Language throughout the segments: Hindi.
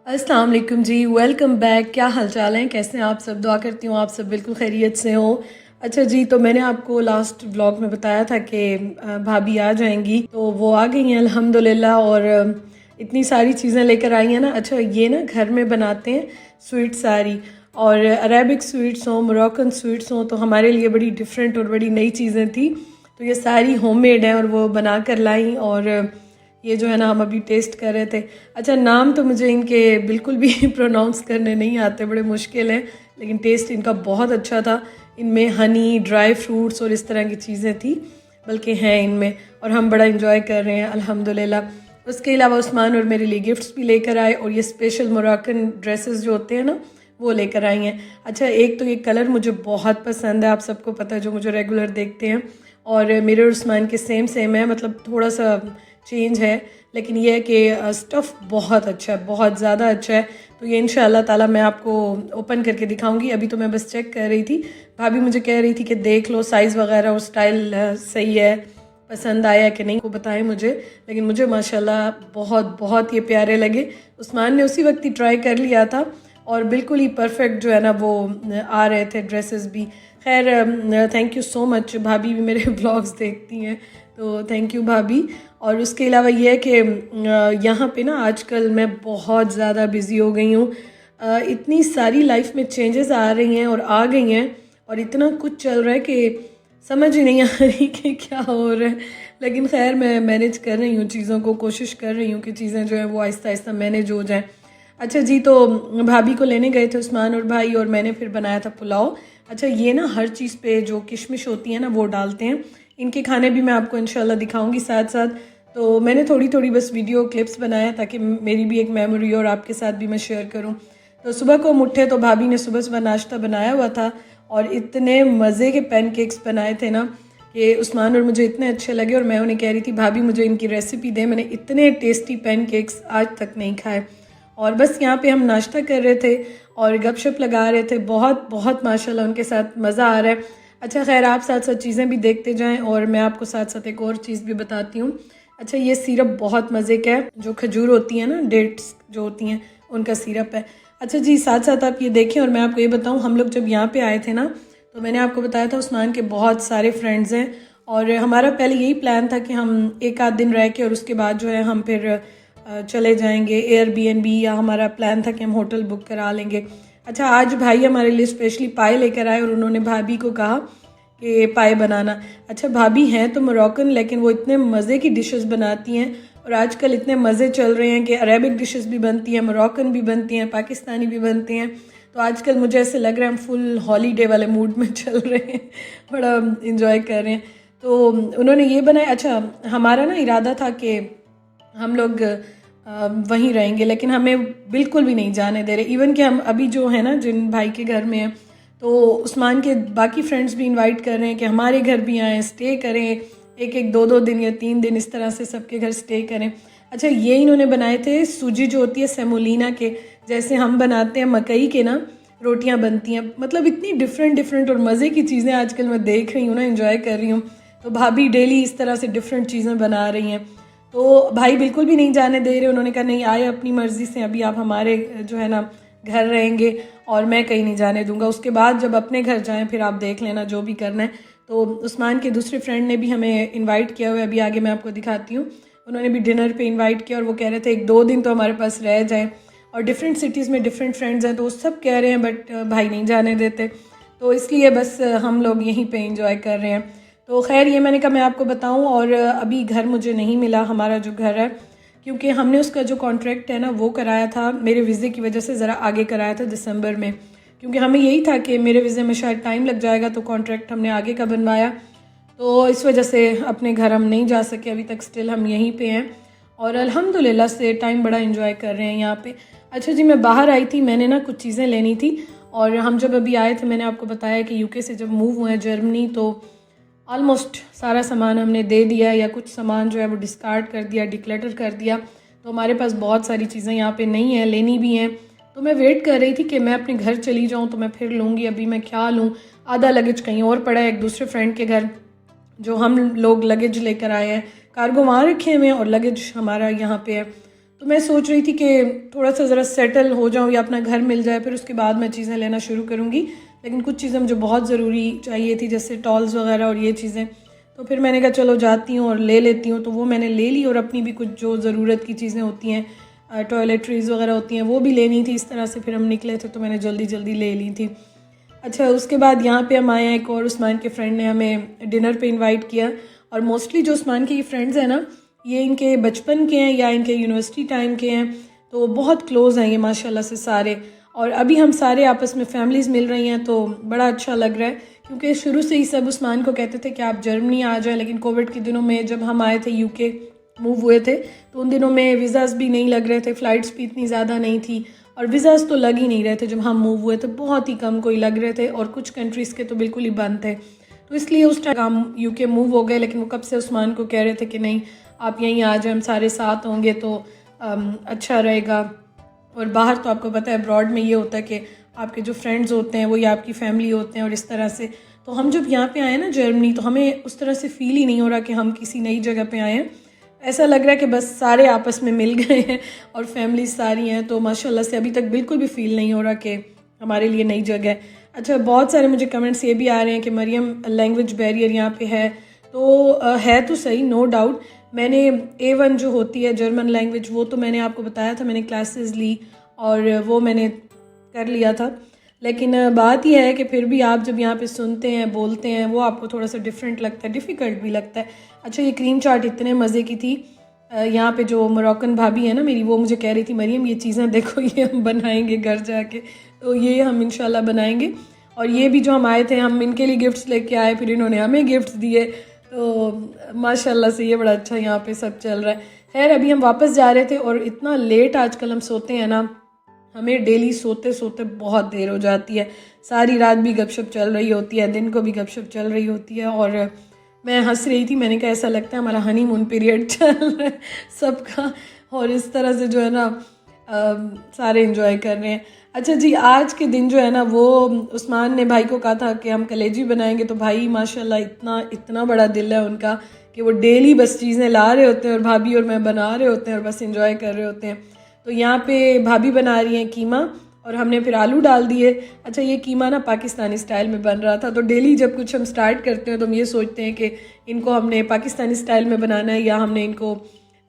अस्सलाम वालेकुम जी, वेलकम बैक। क्या हाल चाल हैं, कैसे हैं आप सब? दुआ करती हूँ आप सब बिल्कुल खैरियत से हो। अच्छा जी, तो मैंने आपको लास्ट व्लॉग में बताया था कि भाभी आ जाएंगी, तो वो आ गई हैं अल्हम्दुलिल्लाह। और इतनी सारी चीज़ें लेकर आई हैं ना। अच्छा, ये ना घर में बनाते हैं स्वीट सारी, और अरेबिक स्वीट्स हों, मोरक्कन स्वीट्स हों, तो हमारे लिए बड़ी डिफरेंट और बड़ी नई चीज़ें थी। तो ये सारी होममेड हैं और वो बना कर लाई। और ये जो है ना, हम अभी टेस्ट कर रहे थे। अच्छा, नाम तो मुझे इनके बिल्कुल भी प्रोनाउंस करने नहीं आते, बड़े मुश्किल हैं, लेकिन टेस्ट इनका बहुत अच्छा था। इनमें हनी, ड्राई फ्रूट्स और इस तरह की चीज़ें थी, बल्कि हैं इनमें, और हम बड़ा इंजॉय कर रहे हैं अल्हम्दुलिल्लाह। उसके अलावा उस्मान और मेरे लिए गिफ्ट्स भी लेकर आए, और ये स्पेशल मोरक्कन ड्रेसेस जो होते हैं ना, वो लेकर आई हैं। अच्छा, एक तो ये कलर मुझे बहुत पसंद है, आप सबको पता है जो मुझे रेगुलर देखते हैं, और मेरे और उस्मान के सेम सेम है, मतलब थोड़ा सा चेंज है, लेकिन ये है कि स्टफ़ बहुत अच्छा है, बहुत ज़्यादा अच्छा है। तो ये इंशाअल्लाह ताला मैं आपको ओपन करके दिखाऊंगी। अभी तो मैं बस चेक कर रही थी, भाभी मुझे कह रही थी कि देख लो साइज़ वगैरह और स्टाइल सही है, पसंद आया कि नहीं, वो बताएं मुझे। लेकिन मुझे माशाल्लाह बहुत बहुत ये प्यारे लगे। उस्मान ने उसी वक्त ही ट्राई कर लिया था, और बिल्कुल ही परफेक्ट जो है ना वो आ रहे थे ड्रेसेस भी। खैर, थैंक यू सो मच, भाभी भी मेरे व्लॉग्स देखती हैं, तो थैंक यू भाभी। और उसके अलावा ये है कि यहाँ पे ना आजकल मैं बहुत ज़्यादा बिज़ी हो गई हूँ। इतनी सारी लाइफ में चेंजेस आ रही हैं और आ गई हैं, और इतना कुछ चल रहा है कि समझ ही नहीं आ रही कि क्या हो रहा है। लेकिन खैर, मैं मैनेज कर रही हूँ चीज़ों को, कोशिश कर रही हूँ कि चीज़ें जो हैं वो आहिस्ता आहिस्ता मैनेज हो जाएं। अच्छा जी, तो भाभी को लेने गए थे उस्मान और भाई, और मैंने फिर बनाया था पुलाव। अच्छा, ये ना हर चीज़ पे जो किशमिश होती है ना वो डालते हैं। इनके खाने भी मैं आपको इंशाल्लाह दिखाऊंगी साथ साथ। तो मैंने थोड़ी थोड़ी बस वीडियो क्लिप्स बनाया ताकि मेरी भी एक मेमोरी और आपके साथ भी मैं शेयर करूं। तो सुबह को हम उठे तो भाभी ने सुबह सुबह नाश्ता बनाया हुआ था, और इतने मज़े के पैनकेक्स बनाए थे ना कि उस्मान और मुझे इतने अच्छे लगे, और मैं उन्हें कह रही थी भाभी मुझे इनकी रेसिपी दें, मैंने इतने टेस्टी पैनकेक्स आज तक नहीं खाए। और बस यहाँ पे हम नाश्ता कर रहे थे और गपशप लगा रहे थे। बहुत बहुत माशाल्लाह उनके साथ मज़ा आ रहा है। अच्छा, खैर आप साथ साथ चीज़ें भी देखते जाएं, और मैं आपको साथ साथ एक और चीज़ भी बताती हूँ। अच्छा, ये सिरप बहुत मज़े का है, जो खजूर होती है ना, डेट्स जो होती हैं, उनका सिरप है। अच्छा जी, साथ साथ आप ये देखें, और मैं आपको ये बताऊँ, हम लोग जब यहाँ पे आए थे ना, तो मैंने आपको बताया था उस्मान के बहुत सारे फ्रेंड्स हैं, और हमारा पहले यही प्लान था कि हम एक आध दिन रह के और उसके बाद जो है हम फिर चले जाएंगे एयरबीएनबी, या हमारा प्लान था कि हम होटल बुक करा लेंगे। अच्छा, आज भाई हमारे लिए स्पेशली पाए लेकर आए, और उन्होंने भाभी को कहा कि पाए बनाना। अच्छा, भाभी हैं तो मोरक्कन, लेकिन वो इतने मज़े की डिशेस बनाती हैं, और आजकल इतने मज़े चल रहे हैं कि अरेबिक डिशेस भी बनती हैं, मोरक्कन भी बनती हैं, पाकिस्तानी भी बनती हैं। तो आजकल मुझे ऐसे लग रहा है हम फुल हॉलीडे वाले मूड में चल रहे हैं, बड़ा इंजॉय कर रहे हैं। तो उन्होंने ये बनाया। अच्छा, हमारा ना इरादा था कि हम लोग वहीं रहेंगे, लेकिन हमें बिल्कुल भी नहीं जाने दे रहे। इवन कि हम अभी जो है ना, जिन भाई के घर में हैं, तो उस्मान के बाकी फ्रेंड्स भी इनवाइट कर रहे हैं कि हमारे घर भी आएँ, स्टे करें, एक एक दो दो दिन या 3 दिन इस तरह से सबके घर स्टे करें। अच्छा, ये इन्होंने बनाए थे सूजी जो होती है सेमोलिना के, जैसे हम बनाते हैं मकई के ना रोटियां बनती हैं। मतलब इतनी डिफरेंट डिफरेंट और मज़े की चीज़ें आजकल मैं देख रही हूँ ना, इंजॉय कर रही हूँ। तो भाभी डेली इस तरह से डिफरेंट चीज़ें बना रही हैं। तो भाई बिल्कुल भी नहीं जाने दे रहे, उन्होंने कहा नहीं, आए अपनी मर्ज़ी से, अभी आप हमारे जो है ना घर रहेंगे, और मैं कहीं नहीं जाने दूंगा। उसके बाद जब अपने घर जाएं फिर आप देख लेना जो भी करना है। तो उस्मान के दूसरे फ्रेंड ने भी हमें इनवाइट किया हुआ है, अभी आगे मैं आपको दिखाती हूँ। उन्होंने भी डिनर पे इनवाइट किया, और वो कह रहे थे 1-2 दिन तो हमारे पास रह जाएं, और डिफरेंट सिटीज़ में डिफरेंट फ्रेंड्स हैं, तो वो सब कह रहे हैं, बट भाई नहीं जाने देते। तो इसलिए बस हम लोग यहीं पे इंजॉय कर रहे हैं। तो खैर, ये मैंने कहा मैं आपको बताऊं। और अभी घर मुझे नहीं मिला, हमारा जो घर है, क्योंकि हमने उसका जो कॉन्ट्रैक्ट है ना वो कराया था, मेरे वीज़े की वजह से ज़रा आगे कराया था दिसंबर में, क्योंकि हमें यही था कि मेरे वीज़े में शायद टाइम लग जाएगा, तो कॉन्ट्रैक्ट हमने आगे का बनवाया। तो इस वजह से अपने घर हम नहीं जा सके अभी तक, स्टिल हम यहीं पे हैं, और अल्हम्दुलिल्लाह से टाइम बड़ा इंजॉय कर रहे हैं यहाँ पे। अच्छा जी, मैं बाहर आई थी, मैंने ना कुछ चीज़ें लेनी थी, और हम जब अभी आए थे मैंने आपको बताया कि यूके से जब मूव हुए हैं जर्मनी, तो ऑलमोस्ट सारा सामान हमने दे दिया, या कुछ सामान जो है वो डिस्कार्ड कर दिया, डिक्लटर कर दिया। तो हमारे पास बहुत सारी चीज़ें यहाँ पे नहीं है, लेनी भी हैं। तो मैं वेट कर रही थी कि मैं अपने घर चली जाऊँ तो मैं फिर लूँगी, अभी मैं क्या लूँ। आधा लगेज कहीं और पड़ा है एक दूसरे फ्रेंड के घर, जो हम लोग लगेज लेकर आए हैं, कार्गो वहाँ रखे हुए हैं और लगेज हमारा यहाँ पे है। तो मैं सोच रही थी कि थोड़ा सा ज़रा सेटल हो जाऊँ या अपना घर मिल जाए, फिर उसके बाद मैं चीज़ें लेना शुरू करूँगी। लेकिन कुछ चीज़ें मुझे बहुत ज़रूरी चाहिए थी, जैसे टॉल्स वगैरह और ये चीज़ें, तो फिर मैंने कहा चलो जाती हूँ और ले लेती हूँ। तो वो मैंने ले ली, और अपनी भी कुछ जो ज़रूरत की चीज़ें होती हैं, टॉयलेटरीज़ वगैरह होती हैं, वो भी लेनी थी। इस तरह से फिर हम निकले थे, तो मैंने जल्दी जल्दी ले ली थी। अच्छा, उसके बाद यहाँ पे हम आए हैं, एक और उस्मान के फ्रेंड ने हमें डिनर पे इनवाइट किया। और मोस्टली जो उस्मान के ये फ्रेंड्स हैं ना, ये इनके बचपन के हैं या इनके यूनिवर्सिटी टाइम के हैं, तो बहुत क्लोज़ हैं ये माशाल्लाह से सारे। और अभी हम सारे आपस में फैमिलीज़ मिल रही हैं, तो बड़ा अच्छा लग रहा है, क्योंकि शुरू से ही सब उस्मान को कहते थे कि आप जर्मनी आ जाएं। लेकिन कोविड के दिनों में जब हम आए थे, यूके मूव हुए थे, तो उन दिनों में वीज़ाज़ भी नहीं लग रहे थे, फ़्लाइट्स भी इतनी ज़्यादा नहीं थी, और वीज़ाज़ तो लग ही नहीं रहे थे। जब हम मूव हुए थे बहुत ही कम कोई लग रहे थे, और कुछ कंट्रीज़ के तो बिल्कुल ही बंद थे। तो इसलिए उस टाइम हम यूके मूव हो गए। लेकिन वो कब से उस्मान को कह रहे थे कि नहीं, आप यहीं आ जाए, हम सारे साथ होंगे तो अच्छा रहेगा। और बाहर तो आपको पता है अब्रॉड में ये होता है कि आपके जो फ्रेंड्स होते हैं वही आपकी फैमिली होते हैं, और इस तरह से। तो हम जब यहाँ पे आए ना जर्मनी, तो हमें उस तरह से फ़ील ही नहीं हो रहा कि हम किसी नई जगह पे आए हैं। ऐसा लग रहा है कि बस सारे आपस में मिल गए हैं और फैमिली सारी हैं। तो माशाल्लाह से अभी तक बिल्कुल भी फ़ील नहीं हो रहा कि हमारे लिए नई जगह है। अच्छा, बहुत सारे मुझे कमेंट्स ये भी आ रहे हैं कि मरियम लैंग्वेज बैरियर यहाँ पे है, तो है तो सही, नो डाउट। मैंने A1 जो होती है जर्मन लैंग्वेज, वो तो मैंने आपको बताया था, मैंने क्लासेस ली और वो मैंने कर लिया था। लेकिन बात यह है कि फिर भी आप जब यहाँ पे सुनते हैं, बोलते हैं, वो आपको थोड़ा सा डिफरेंट लगता है, डिफ़िकल्ट भी लगता है। अच्छा, ये क्रीम चाट इतने मज़े की थी। यहाँ पे जो मोरक्कन भाभी है ना मेरी, वो मुझे कह रही थी मरियम ये चीज़ें देखो, ये हम बनाएंगे घर जाके, तो ये हम इंशाल्लाह बनाएंगे। और ये भी जो हम आए थे, हम इनके लिए गिफ्ट्स लेके आए, फिर इन्होंने हमें गिफ्ट्स दिए, तो माशाल्लाह से ये बड़ा अच्छा यहाँ पे सब चल रहा है। खैर, अभी हम वापस जा रहे थे, और इतना लेट आजकल हम सोते हैं ना, हमें डेली सोते सोते बहुत देर हो जाती है। सारी रात भी गपशप चल रही होती है, दिन को भी गपशप चल रही होती है। और मैं हंस रही थी, मैंने कहा ऐसा लगता है हमारा हनीमून पीरियड चल रहा है सबका, और इस तरह से जो है ना सारे एंजॉय कर रहे हैं। अच्छा जी, आज के दिन जो है ना, वो उस्मान ने भाई को कहा था कि हम कलेजी बनाएंगे, तो भाई माशाल्लाह इतना बड़ा दिल है उनका कि वो डेली बस चीज़ें ला रहे होते हैं, और भाभी और मैं बना रहे होते हैं, और बस एंजॉय कर रहे होते हैं। तो यहाँ पे भाभी बना रही हैं कीमा, और हमने फिर आलू डाल दिए। अच्छा, ये कीमा ना पाकिस्तानी स्टाइल में बन रहा था, तो डेली जब कुछ हम स्टार्ट करते हैं तो हम ये सोचते हैं कि इनको हमने पाकिस्तानी स्टाइल में बनाना है या हमने इनको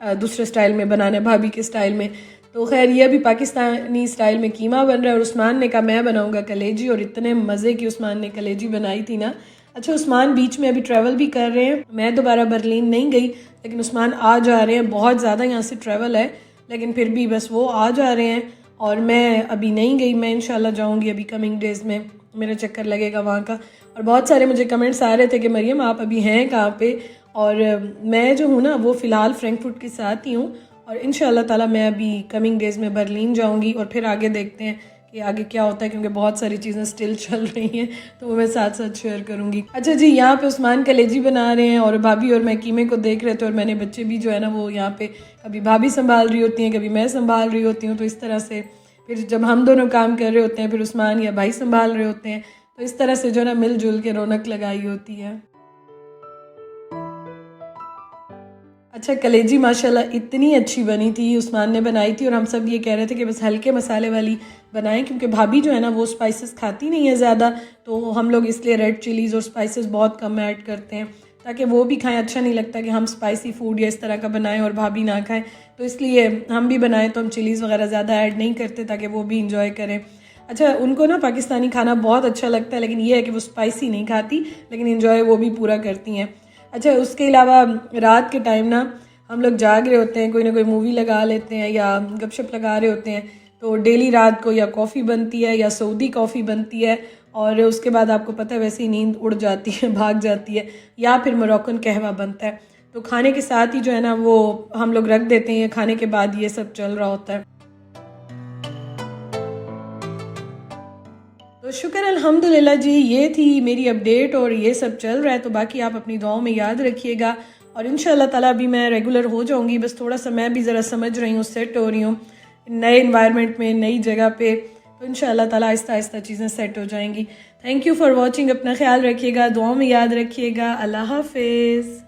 दूसरे स्टाइल में बनाना है, भाभी के स्टाइल में। तो खैर, ये अभी पाकिस्तानी स्टाइल में कीमा बन रहा है, और उस्मान ने कहा मैं बनाऊँगा कलेजी, और इतने मज़े की उस्मान ने कलेजी बनाई थी ना। अच्छा, उस्मान बीच में अभी ट्रैवल भी कर रहे हैं, मैं दोबारा बर्लिन नहीं गई, लेकिन उस्मान आ जा रहे हैं। बहुत ज़्यादा यहाँ से ट्रैवल है, लेकिन फिर भी बस वो आ जा रहे हैं, और मैं अभी नहीं गई। मैं इंशाल्लाह जाऊंगी अभी कमिंग डेज़ में, मेरा चक्कर लगेगा वहाँ का। और बहुत सारे मुझे कमेंट्स आ रहे थे कि मरियम आप अभी हैं कहाँ पे, और मैं जो हूँ ना वो फ़िलहाल फ्रैंकफर्ट के साथ ही हूँ, और इंशाल्लाह ताला मैं अभी कमिंग डेज़ में बर्लिन जाऊँगी, और फिर आगे देखते हैं कि आगे क्या होता है, क्योंकि बहुत सारी चीज़ें स्टिल चल रही हैं, तो वो मैं साथ साथ शेयर करूँगी। अच्छा जी, यहाँ पे उस्मान कलेजी बना रहे हैं, और भाभी और मैं कीमे को देख रहे थे, और मैंने बच्चे भी जो है ना वो यहाँ पे कभी भाभी संभाल रही होती हैं, कभी मैं संभाल रही होती हूँ। तो इस तरह से फिर जब हम दोनों काम कर रहे होते हैं, फिर उस्मान या भाई संभाल रहे होते हैं, तो इस तरह से जो ना मिलजुल के रौनक लगाई होती है। अच्छा, कलेजी माशाल्लाह इतनी अच्छी बनी थी, उस्मान ने बनाई थी, और हम सब ये कह रहे थे कि बस हल्के मसाले वाली बनाएं, क्योंकि भाभी जो है ना वो स्पाइसेस खाती नहीं है ज़्यादा, तो हम लोग इसलिए रेड चिलीज़ और स्पाइसेस बहुत कम ऐड करते हैं, ताकि वो भी खाएं। अच्छा नहीं लगता कि हम स्पाइसी फूड या इस तरह का बनाएं और भाभी ना खाएं, तो इसलिए हम भी बनाएं तो हम चिलीज़ वगैरह ज़्यादा ऐड नहीं करते, ताकि वो भी इंजॉय करें। अच्छा, उनको ना पाकिस्तानी खाना बहुत अच्छा लगता है, लेकिन ये है कि वो स्पाइसी नहीं खाती, लेकिन इंजॉय वो भी पूरा करती हैं। अच्छा, उसके अलावा रात के टाइम ना हम लोग जाग रहे होते हैं, कोई ना कोई मूवी लगा लेते हैं या गपशप लगा रहे होते हैं, तो डेली रात को या कॉफ़ी बनती है या सऊदी कॉफ़ी बनती है, और उसके बाद आपको पता है वैसे ही नींद उड़ जाती है, भाग जाती है, या फिर मोरक्कन कहवा बनता है। तो खाने के साथ ही जो है ना वो हम लोग रख देते हैं, खाने के बाद ये सब चल रहा होता है। तो शुक्र अल्हम्दुलिल्लाह जी, ये थी मेरी अपडेट, और ये सब चल रहा है। तो बाकी आप अपनी दुआओं में याद रखिएगा, और इंशाल्लाह ताला अभी मैं रेगुलर हो जाऊंगी। बस थोड़ा सा मैं भी ज़रा समझ रही हूँ, सेट हो रही हूँ नए इन्वायरमेंट में, नई जगह पे, तो इंशाल्लाह ताला आहिस्ता आहिस्ता चीज़ें सेट हो जाएंगी। थैंक यू फॉर वॉचिंग, अपना ख्याल रखिएगा, दुआओं में याद रखिएगा। अल्लाह हाफिज़।